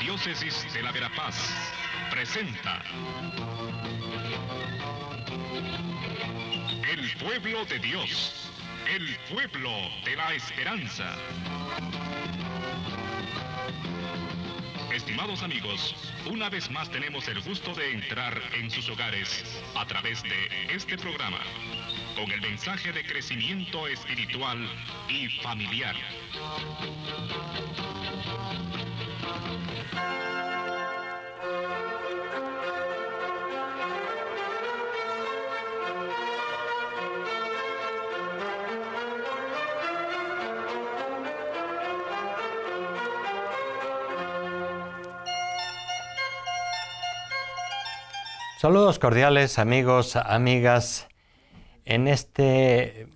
Arquidiócesis de la Verapaz presenta El Pueblo de Dios, el pueblo de la esperanza. Estimados amigos, una vez más tenemos el gusto de entrar en sus hogares a través de este programa, con el mensaje de crecimiento espiritual y familiar. Saludos cordiales, amigos, amigas. En este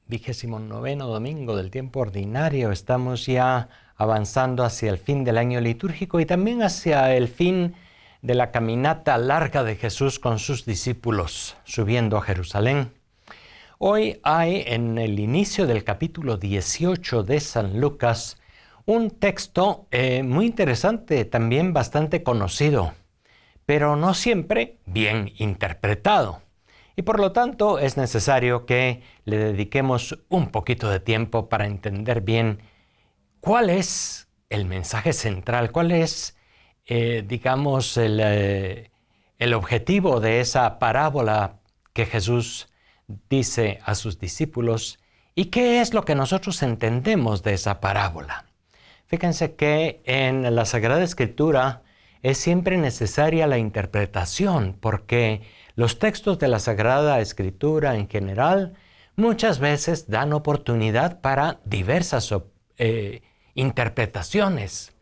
29º domingo del tiempo ordinario estamos ya avanzando hacia el fin del año litúrgico y también hacia el fin de la caminata larga de Jesús con sus discípulos, subiendo a Jerusalén. Hoy hay en el inicio del capítulo 18 de San Lucas un texto muy interesante, también bastante conocido, pero no siempre bien interpretado. Y por lo tanto es necesario que le dediquemos un poquito de tiempo para entender bien cuál es el mensaje central, cuál es, el objetivo de esa parábola que Jesús dice a sus discípulos y qué es lo que nosotros entendemos de esa parábola. Fíjense que en la Sagrada Escritura es siempre necesaria la interpretación, porque los textos de la Sagrada Escritura en general muchas veces dan oportunidad para diversas interpretaciones,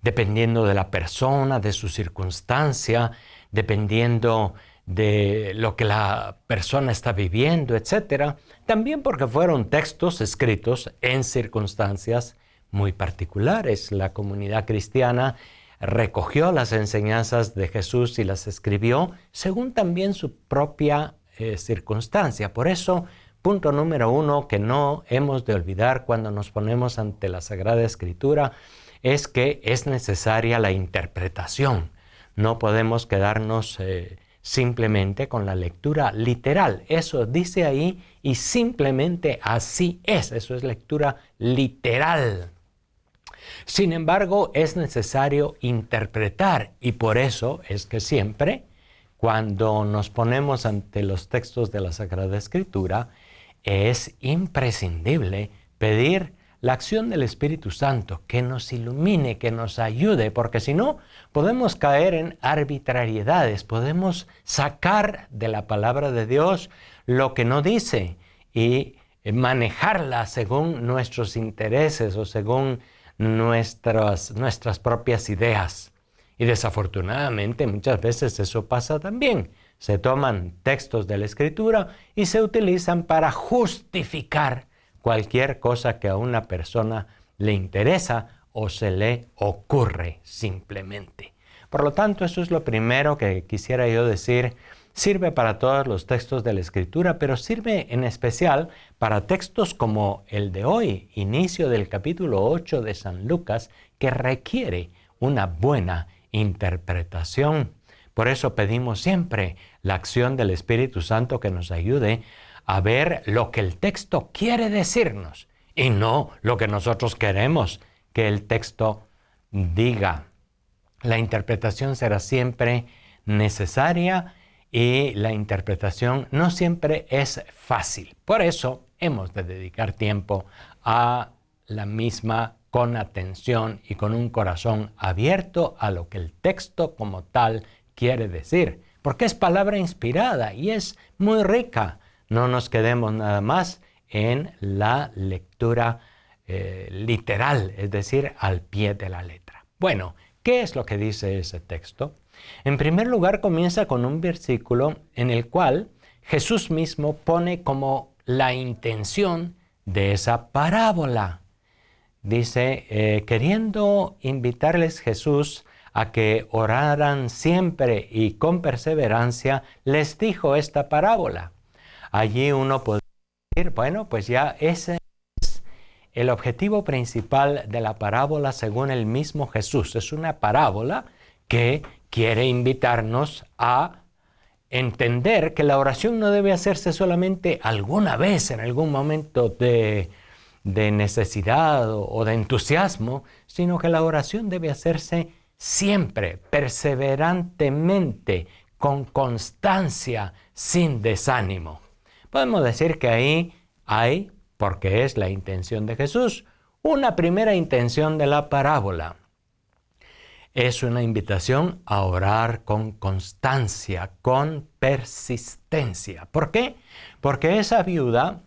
dependiendo de la persona, de su circunstancia, dependiendo de lo que la persona está viviendo, etc. También porque fueron textos escritos en circunstancias muy particulares. La comunidad cristiana recogió las enseñanzas de Jesús y las escribió según también su propia circunstancia. Por eso, punto número 1 que no hemos de olvidar cuando nos ponemos ante la Sagrada Escritura es que es necesaria la interpretación. No podemos quedarnos simplemente con la lectura literal. Eso dice ahí y simplemente así es. Eso es lectura literal. Sin embargo, es necesario interpretar y por eso es que siempre, cuando nos ponemos ante los textos de la Sagrada Escritura, es imprescindible pedir la acción del Espíritu Santo, que nos ilumine, que nos ayude, porque si no, podemos caer en arbitrariedades, podemos sacar de la palabra de Dios lo que no dice y manejarla según nuestros intereses o según nuestras propias ideas. Y desafortunadamente muchas veces eso pasa también. Se toman textos de la Escritura y se utilizan para justificar cualquier cosa que a una persona le interesa o se le ocurre simplemente. Por lo tanto, eso es lo primero que quisiera yo decir. Sirve para todos los textos de la Escritura, pero sirve en especial para textos como el de hoy, inicio del capítulo 8 de San Lucas, que requiere una buena interpretación. Por eso pedimos siempre la acción del Espíritu Santo que nos ayude a ver lo que el texto quiere decirnos y no lo que nosotros queremos que el texto diga. La interpretación será siempre necesaria y la interpretación no siempre es fácil. Por eso hemos de dedicar tiempo a la misma con atención y con un corazón abierto a lo que el texto como tal quiere decir. Porque es palabra inspirada y es muy rica. No nos quedemos nada más en la lectura literal, es decir, al pie de la letra. Bueno, ¿qué es lo que dice ese texto? En primer lugar, comienza con un versículo en el cual Jesús mismo pone como la intención de esa parábola. Dice, queriendo invitarles Jesús a que oraran siempre y con perseverancia, les dijo esta parábola. Allí uno podría decir, bueno, pues ya ese es el objetivo principal de la parábola según el mismo Jesús. Es una parábola que quiere invitarnos a entender que la oración no debe hacerse solamente alguna vez, en algún momento de necesidad o de entusiasmo, sino que la oración debe hacerse siempre, perseverantemente, con constancia, sin desánimo. Podemos decir que ahí hay, porque es la intención de Jesús, una primera intención de la parábola. Es una invitación a orar con constancia, con persistencia. ¿Por qué? Porque esa viuda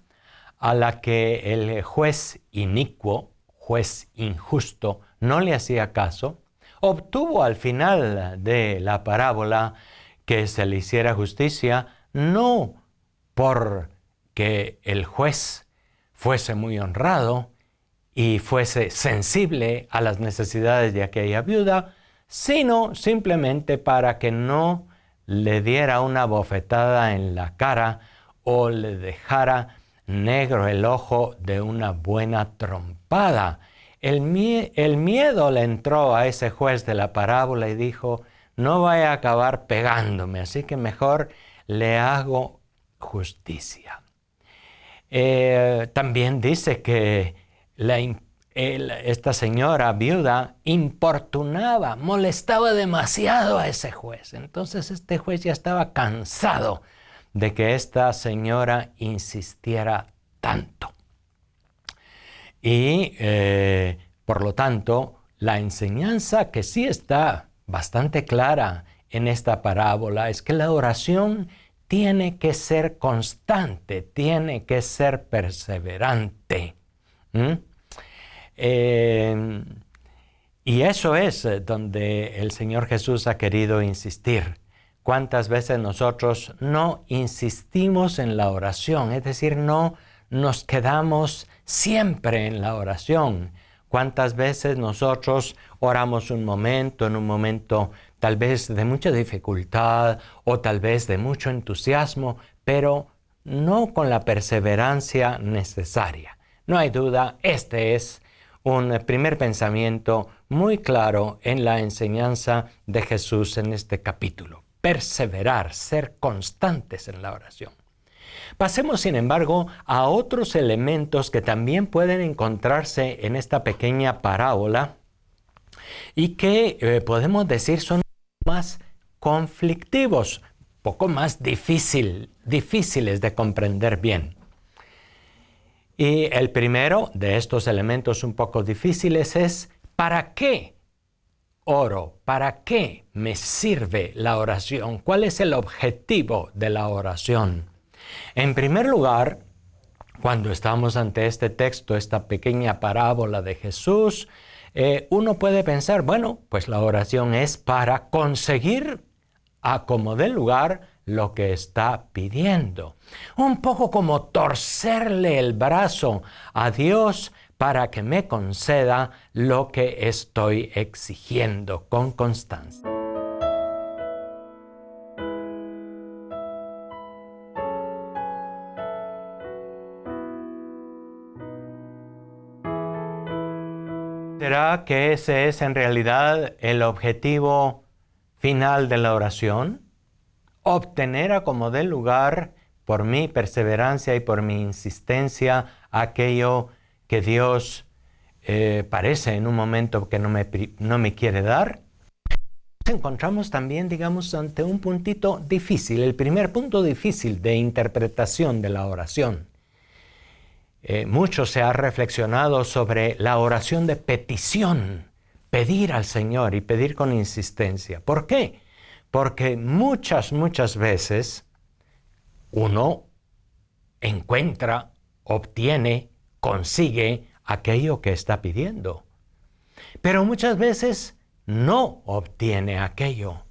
a la que el juez inicuo, juez injusto, no le hacía caso, obtuvo al final de la parábola que se le hiciera justicia, no porque el juez fuese muy honrado y fuese sensible a las necesidades de aquella viuda, sino simplemente para que no le diera una bofetada en la cara o le dejara negro el ojo de una buena trompada. El miedo le entró a ese juez de la parábola y dijo, no vaya a acabar pegándome, así que mejor le hago justicia. También dice que esta señora viuda importunaba, molestaba demasiado a ese juez. Entonces este juez ya estaba cansado de que esta señora insistiera tanto. Y por lo tanto, la enseñanza que sí está bastante clara en esta parábola es que la oración tiene que ser constante, tiene que ser perseverante. Y eso es donde el Señor Jesús ha querido insistir. ¿Cuántas veces nosotros no insistimos en la oración? Es decir, no nos quedamos siempre en la oración. ¿Cuántas veces nosotros oramos en un momento tal vez de mucha dificultad o tal vez de mucho entusiasmo, pero no con la perseverancia necesaria? No hay duda, este es un primer pensamiento muy claro en la enseñanza de Jesús en este capítulo. Perseverar, ser constantes en la oración. Pasemos, sin embargo, a otros elementos que también pueden encontrarse en esta pequeña parábola y que podemos decir son más conflictivos, poco más difíciles de comprender bien. Y el primero de estos elementos un poco difíciles es ¿para qué oro? ¿Para qué me sirve la oración? ¿Cuál es el objetivo de la oración? En primer lugar, cuando estamos ante este texto, esta pequeña parábola de Jesús, uno puede pensar, bueno, pues la oración es para conseguir a como dé lugar lo que está pidiendo. Un poco como torcerle el brazo a Dios para que me conceda lo que estoy exigiendo con constancia. ¿Será que ese es en realidad el objetivo final de la oración? Obtener a como dé lugar por mi perseverancia y por mi insistencia aquello que Dios parece en un momento que no me quiere dar. Nos encontramos también, digamos, ante un puntito difícil, el primer punto difícil de interpretación de la oración. Mucho se ha reflexionado sobre la oración de petición, pedir al Señor y pedir con insistencia. ¿Por qué? Porque muchas veces uno encuentra, obtiene, consigue aquello que está pidiendo. Pero muchas veces no obtiene aquello.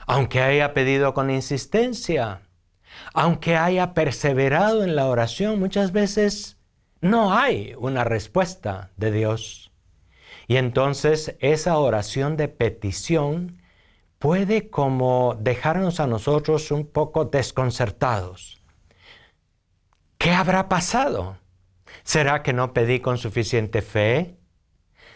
Aunque haya pedido con insistencia, aunque haya perseverado en la oración, muchas veces no hay una respuesta de Dios. Y entonces esa oración de petición puede como dejarnos a nosotros un poco desconcertados. ¿Qué habrá pasado? ¿Será que no pedí con suficiente fe?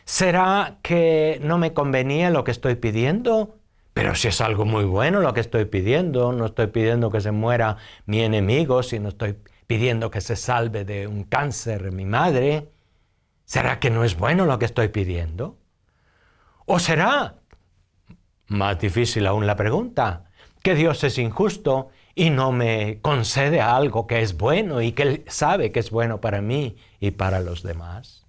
¿Será que no me convenía lo que estoy pidiendo? Pero si es algo muy bueno lo que estoy pidiendo, no estoy pidiendo que se muera mi enemigo, sino estoy pidiendo que se salve de un cáncer mi madre. ¿Será que no es bueno lo que estoy pidiendo? ¿O será, más difícil aún la pregunta, que Dios es injusto y no me concede algo que es bueno y que Él sabe que es bueno para mí y para los demás?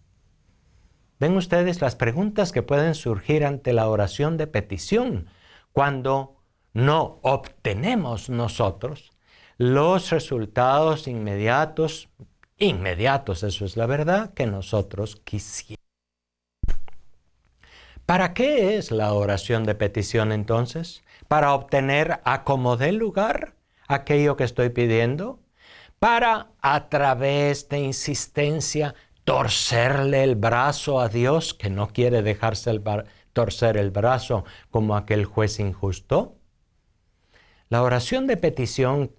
¿Ven ustedes las preguntas que pueden surgir ante la oración de petición cuando no obtenemos nosotros los resultados inmediatos, eso es la verdad, que nosotros quisiéramos? ¿Para qué es la oración de petición entonces? ¿Para obtener a como dé lugar aquello que estoy pidiendo? ¿Para a través de insistencia torcerle el brazo a Dios, que no quiere dejarse torcer el brazo como aquel juez injusto? La oración de petición,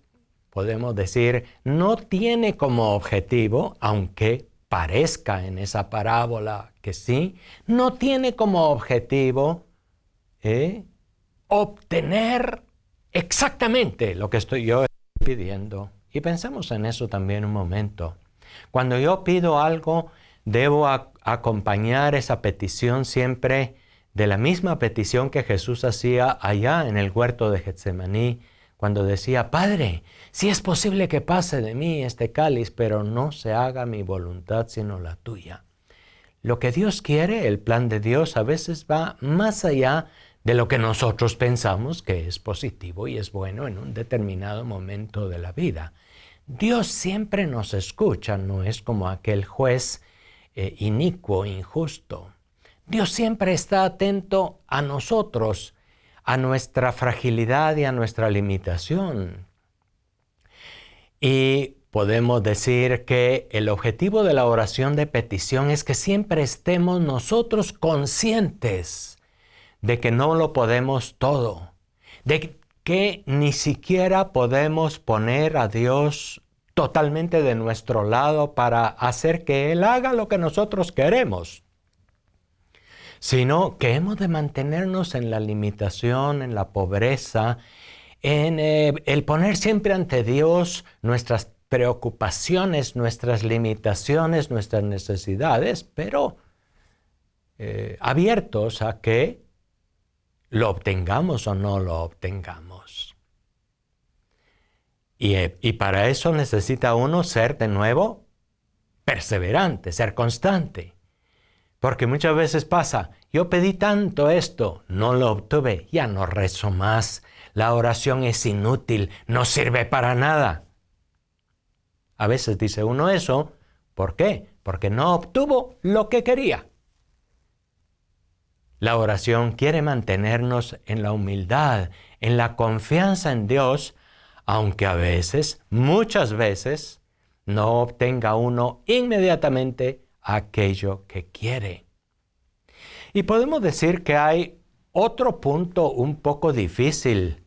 podemos decir, no tiene como objetivo, aunque parezca en esa parábola que sí, no tiene como objetivo obtener exactamente lo que yo estoy pidiendo. Y pensemos en eso también un momento. Cuando yo pido algo, debo acompañar esa petición siempre de la misma petición que Jesús hacía allá en el huerto de Getsemaní, cuando decía: Padre, si es posible que pase de mí este cáliz, pero no se haga mi voluntad sino la tuya. Lo que Dios quiere, el plan de Dios, a veces va más allá de lo que nosotros pensamos que es positivo y es bueno en un determinado momento de la vida. Dios siempre nos escucha, no es como aquel juez inicuo, injusto. Dios siempre está atento a nosotros, a nuestra fragilidad y a nuestra limitación. Y podemos decir que el objetivo de la oración de petición es que siempre estemos nosotros conscientes de que no lo podemos todo, de que ni siquiera podemos poner a Dios totalmente de nuestro lado para hacer que Él haga lo que nosotros queremos, sino que hemos de mantenernos en la limitación, en la pobreza, en el poner siempre ante Dios nuestras preocupaciones, nuestras limitaciones, nuestras necesidades, pero abiertos a que lo obtengamos o no lo obtengamos. Y para eso necesita uno ser de nuevo perseverante, ser constante. Porque muchas veces pasa, yo pedí tanto esto, no lo obtuve, ya no rezo más, la oración es inútil, no sirve para nada. A veces dice uno eso, ¿por qué? Porque no obtuvo lo que quería. La oración quiere mantenernos en la humildad, en la confianza en Dios, aunque a veces, muchas veces, no obtenga uno inmediatamente aquello que quiere. Y podemos decir que hay otro punto un poco difícil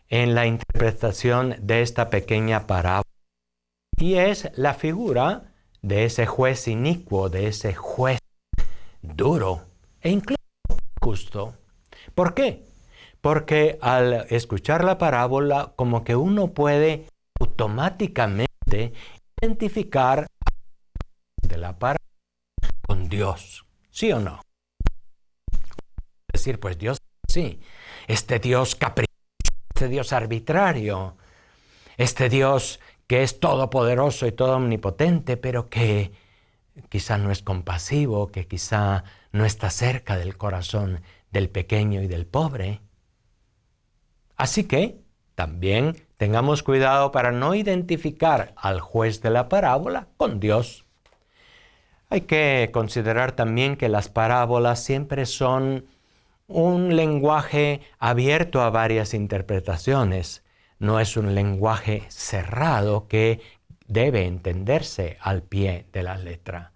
en la interpretación de esta pequeña parábola, y es la figura de ese juez inicuo, de ese juez duro e incluso justo. ¿Por qué? Porque al escuchar la parábola, como que uno puede automáticamente identificar de la parábola con Dios, ¿sí o no? Decir, pues Dios, sí, este Dios caprichoso, este Dios arbitrario, este Dios que es todopoderoso y todo omnipotente, pero que quizá no es compasivo, que quizá no está cerca del corazón del pequeño y del pobre. Así que también tengamos cuidado para no identificar al juez de la parábola con Dios. Hay que considerar también que las parábolas siempre son un lenguaje abierto a varias interpretaciones. No es un lenguaje cerrado que debe entenderse al pie de la letra.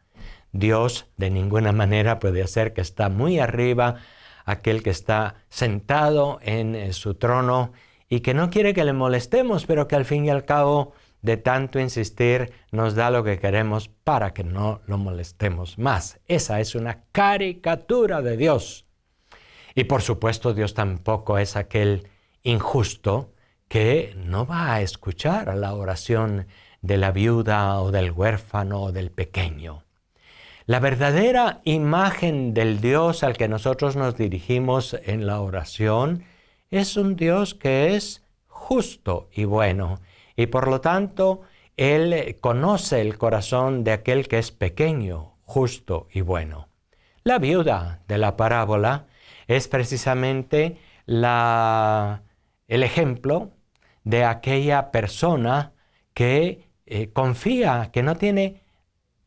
Dios de ninguna manera puede hacer que está muy arriba, aquel que está sentado en su trono y que no quiere que le molestemos, pero que al fin y al cabo de tanto insistir, nos da lo que queremos para que no lo molestemos más. Esa es una caricatura de Dios. Y por supuesto, Dios tampoco es aquel injusto que no va a escuchar la oración de la viuda o del huérfano o del pequeño. La verdadera imagen del Dios al que nosotros nos dirigimos en la oración es un Dios que es justo y bueno, y por lo tanto, Él conoce el corazón de aquel que es pequeño, justo y bueno. La viuda de la parábola es precisamente el ejemplo de aquella persona que confía, que no tiene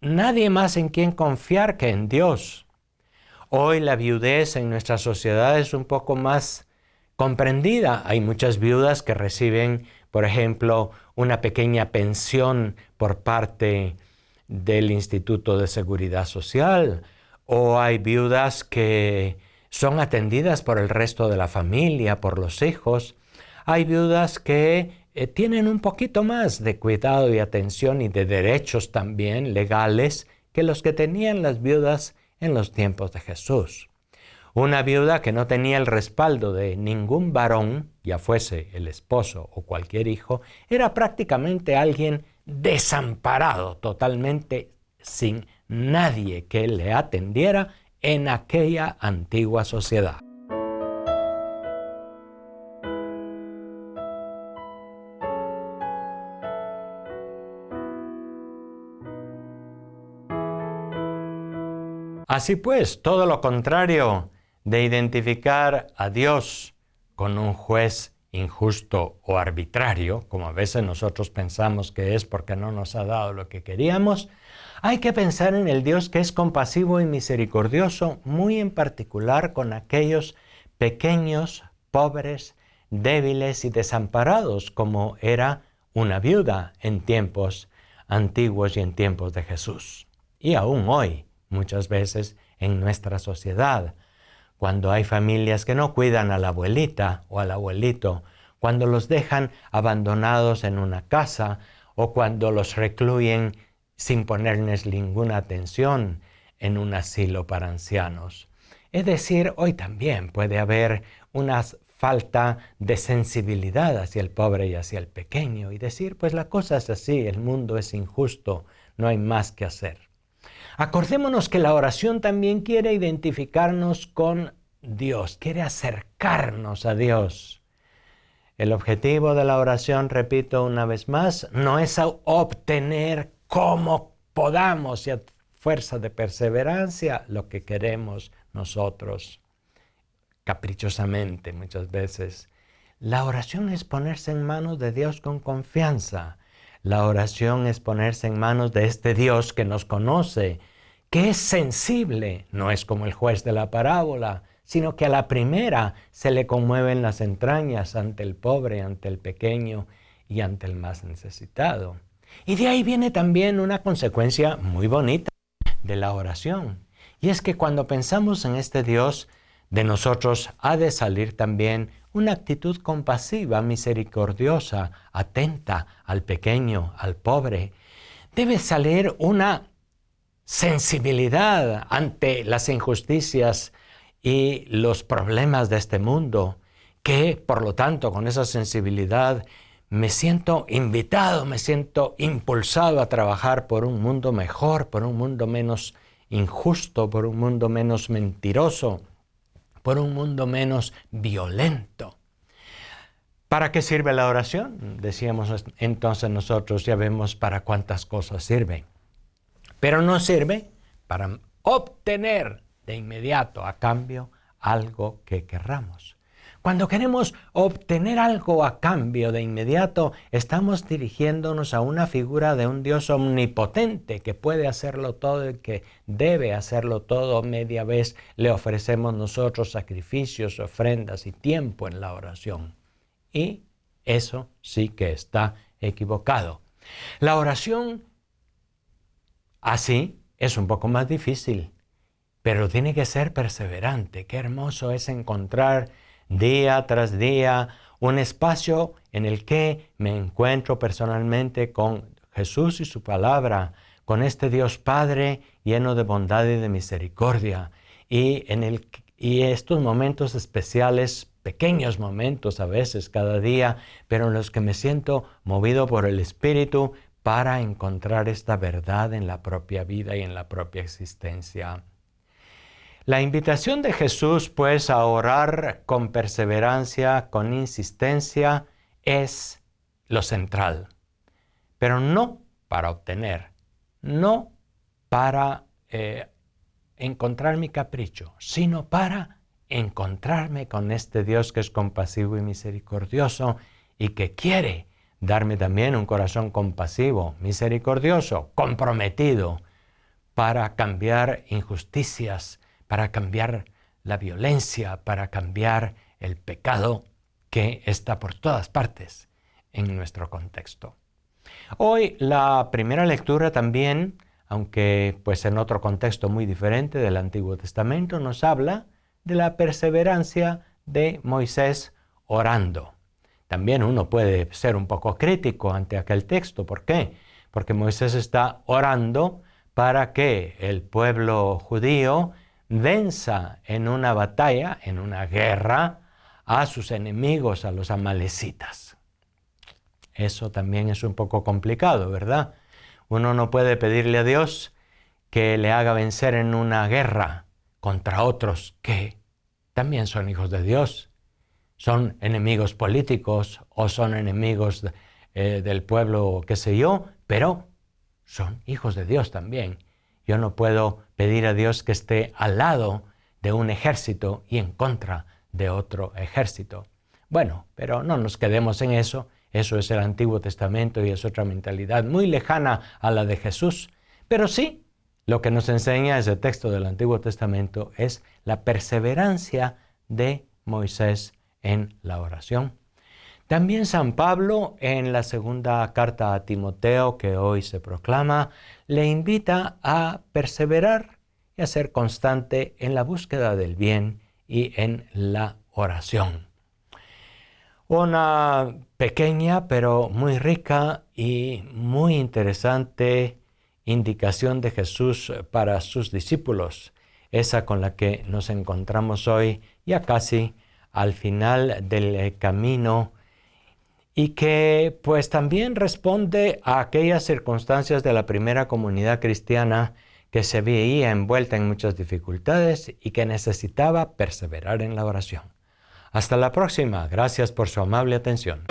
nadie más en quien confiar que en Dios. Hoy la viudez en nuestra sociedad es un poco más comprendida. Hay muchas viudas que reciben, por ejemplo, una pequeña pensión por parte del Instituto de Seguridad Social, o hay viudas que son atendidas por el resto de la familia, por los hijos. Hay viudas que tienen un poquito más de cuidado y atención y de derechos también legales que los que tenían las viudas en los tiempos de Jesús. Una viuda que no tenía el respaldo de ningún varón, ya fuese el esposo o cualquier hijo, era prácticamente alguien desamparado, totalmente sin nadie que le atendiera en aquella antigua sociedad. Así pues, todo lo contrario de identificar a Dios con un juez injusto o arbitrario, como a veces nosotros pensamos que es porque no nos ha dado lo que queríamos, hay que pensar en el Dios que es compasivo y misericordioso, muy en particular con aquellos pequeños, pobres, débiles y desamparados, como era una viuda en tiempos antiguos y en tiempos de Jesús. Y aún hoy, muchas veces en nuestra sociedad, cuando hay familias que no cuidan a la abuelita o al abuelito, cuando los dejan abandonados en una casa o cuando los recluyen sin ponerles ninguna atención en un asilo para ancianos. Es decir, hoy también puede haber una falta de sensibilidad hacia el pobre y hacia el pequeño y decir, pues la cosa es así, el mundo es injusto, no hay más que hacer. Acordémonos que la oración también quiere identificarnos con Dios, quiere acercarnos a Dios. El objetivo de la oración, repito una vez más, no es obtener como podamos y a fuerza de perseverancia lo que queremos nosotros, caprichosamente muchas veces. La oración es ponerse en manos de Dios con confianza. La oración es ponerse en manos de este Dios que nos conoce, que es sensible, no es como el juez de la parábola, sino que a la primera se le conmueven las entrañas ante el pobre, ante el pequeño y ante el más necesitado. Y de ahí viene también una consecuencia muy bonita de la oración. Y es que cuando pensamos en este Dios, de nosotros ha de salir también una actitud compasiva, misericordiosa, atenta al pequeño, al pobre. Debe salir una sensibilidad ante las injusticias y los problemas de este mundo, que por lo tanto con esa sensibilidad me siento invitado, me siento impulsado a trabajar por un mundo mejor, por un mundo menos injusto, por un mundo menos mentiroso, por un mundo menos violento. ¿Para qué sirve la oración? Decíamos entonces nosotros, ya vemos para cuántas cosas sirve. Pero no sirve para obtener de inmediato a cambio algo que querramos. Cuando queremos obtener algo a cambio de inmediato, estamos dirigiéndonos a una figura de un Dios omnipotente que puede hacerlo todo y que debe hacerlo todo. Media vez le ofrecemos nosotros sacrificios, ofrendas y tiempo en la oración. Y eso sí que está equivocado. La oración así es un poco más difícil, pero tiene que ser perseverante. Qué hermoso es encontrar día tras día un espacio en el que me encuentro personalmente con Jesús y su palabra, con este Dios Padre lleno de bondad y de misericordia, y estos momentos especiales, pequeños momentos a veces cada día, pero en los que me siento movido por el Espíritu para encontrar esta verdad en la propia vida y en la propia existencia. La invitación de Jesús, pues, a orar con perseverancia, con insistencia, es lo central, pero no para obtener, no para encontrar mi capricho, sino para encontrarme con este Dios que es compasivo y misericordioso y que quiere darme también un corazón compasivo, misericordioso, comprometido para cambiar injusticias, para cambiar la violencia, para cambiar el pecado que está por todas partes en nuestro contexto. Hoy la primera lectura también, aunque pues en otro contexto muy diferente del Antiguo Testamento, nos habla de la perseverancia de Moisés orando. También uno puede ser un poco crítico ante aquel texto. ¿Por qué? Porque Moisés está orando para que el pueblo judío venza en una batalla, en una guerra, a sus enemigos, a los amalecitas. Eso también es un poco complicado, ¿verdad? Uno no puede pedirle a Dios que le haga vencer en una guerra contra otros que también son hijos de Dios. Son enemigos políticos o son enemigos del pueblo, qué sé yo, pero son hijos de Dios también. Yo no puedo pedir a Dios que esté al lado de un ejército y en contra de otro ejército. Bueno, pero no nos quedemos en eso. Eso es el Antiguo Testamento y es otra mentalidad muy lejana a la de Jesús. Pero sí, lo que nos enseña ese texto del Antiguo Testamento es la perseverancia de Moisés en la oración. También San Pablo, en la segunda carta a Timoteo, que hoy se proclama, le invita a perseverar y a ser constante en la búsqueda del bien y en la oración. Una pequeña pero muy rica y muy interesante indicación de Jesús para sus discípulos, esa con la que nos encontramos hoy ya casi al final del camino, y que pues también responde a aquellas circunstancias de la primera comunidad cristiana que se veía envuelta en muchas dificultades y que necesitaba perseverar en la oración. Hasta la próxima. Gracias por su amable atención.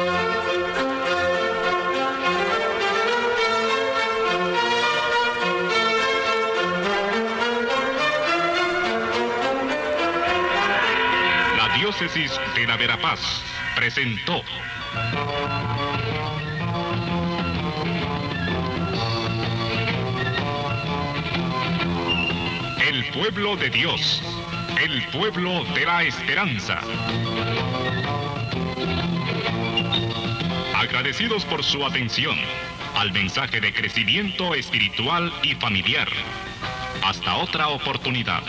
La Diócesis de la Verapaz presentó El pueblo de Dios, el pueblo de la esperanza. Agradecidos por su atención al mensaje de crecimiento espiritual y familiar. Hasta otra oportunidad.